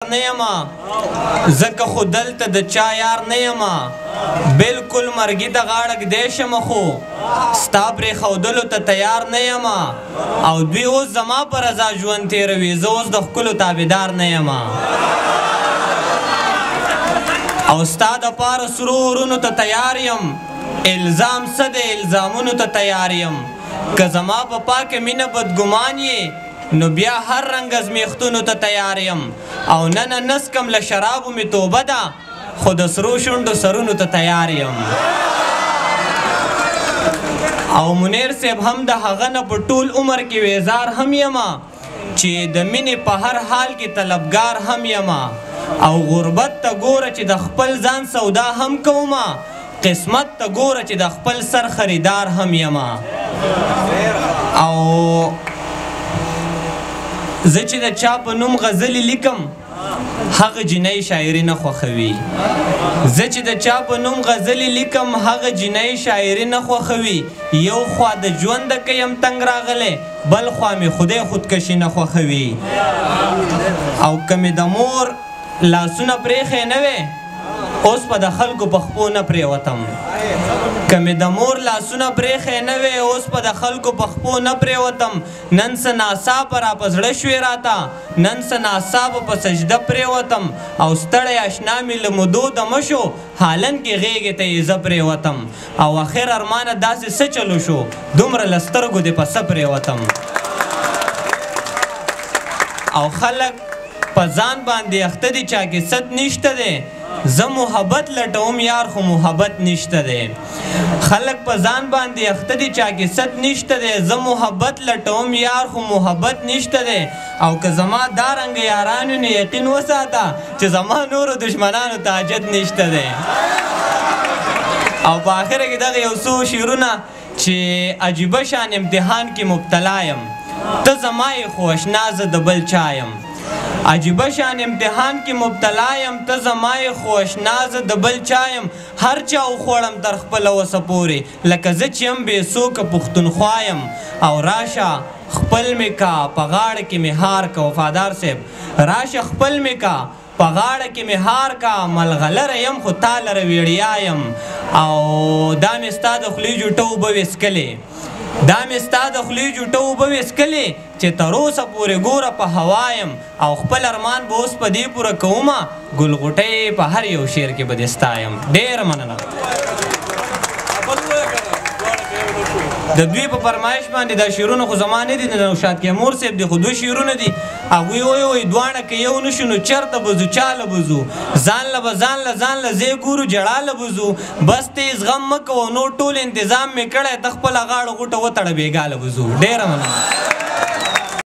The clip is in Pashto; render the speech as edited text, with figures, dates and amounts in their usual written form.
نه یما زکه خو دلته د چا یار نه یما بالکل مرګي ته غاړه ږدی شمه خو ستا پرېښودلو ته تیار نه یما او دوی اوس زما په رضا ژوند تېروي زه اوس د ښکلو تابعدار نه یما او ستا دپاره سرو ورونو ته تیار یم الزام څه دی الزامونو ته تیار یم که زما په پاکه مینه بدګمان یې نو بیا هر رنګ ازمیښتونو ته تیار یم او نن نسکم له شرابو مې توبه ده خو د سرو شونډو سرونو ته تیار یم او منیر صاحب هم د هغه نه په ټول عمر کې ویزار هم یمه چې د مینې په هر حال کې طلبګار هم یمه او غربت ته ګوره چې د خپل ځان سودا هم کومه قسمت ته ګوره چې د خپل سر خریدار هم یمه او زه چې د چا په نوم غزلې لیکم هغه جنۍ شاعري نه خوښوي زه چې د چا په نوم غزلې لیکم هغه جنۍ شاعري نه خوښوي یو خوا د ژونده که یم تنګ راغلی بل خوا مې خدای خودکشي نه خوښوي او که مې د مور لاسونه پرېښی نه وی اوس په د خلکو په خپو نه پرېوتم که مې د مور لاسونه پرېښی نه وی اوس په د خلکو په خپو نه پرېوتم نن څه ناڅاپه را په زړه شوې راته نن څه ناڅاپه په سجده پرېوتم او ستړی اشنا مې له مودو دمه شو حالن کې غېږې ته یې زه پرېوتم او اخر ارمانه داسې څه چلو شو دومره له سترګو دې په څه پرېوتم او خلک په ځان باندې اخته دي چا کې ست نشته دی زه محبت لټوم یار خو محبت نشته دی خلک په ځان باندې اخته دي چا کې ست نشته دی زه محبت لټوم یار خو محبت نشته دی او که زما دا رنګه یارانو نه یقین وساته چې زما نورو دشمنانو ته حاجت نشته دی او په آخره کې دغه یو څو شعرونه چې عجیبه شان امتحان کې مبتلا یم ته زما یې خو اشنا زه د بل چا یم عجیبه شان امتحان کې مبتلا یم ته زما یې خو اشنا زه د بل چا یم هر چا وخوړم تر خپله وسه پورې لکه زه چې یم بېڅوکه پښتونخوا یم او راشه خپل مې کا په غاړه کې مې هار که وفادار صاحب راشه خپل مې کا په غاړه کې مې هار کا ملغلره یم خو تا لره ویړیا یم او دا مې ستا د خولې جوټه اوبه ویسکلې دا مې ستا د خولې جوټه اوبه ویسکلې چې تر اوسه پورې ګوره په هوا یم او خپل ارمان به اوس په دې پوره کومه ګلغوټۍ په هر یو شعر کې به دې ستا یم ډېره مننه د دوی په فرمایش باندې دا شعرونه خو زما نه دي د نوشاد کیمور صاحب دي خو دوی شعرونه دي هغوی وایي دواړه که یو نه شو نو چېرته به ځو چاله به ځو ځان له به ځان له ځای ګورو جړا له به ځو بس ته یې زغم مه کوه نور ټول انتظام مې کړی ته خپله غاړه غوټه وتړه بېګا له به ځو ډېره مننه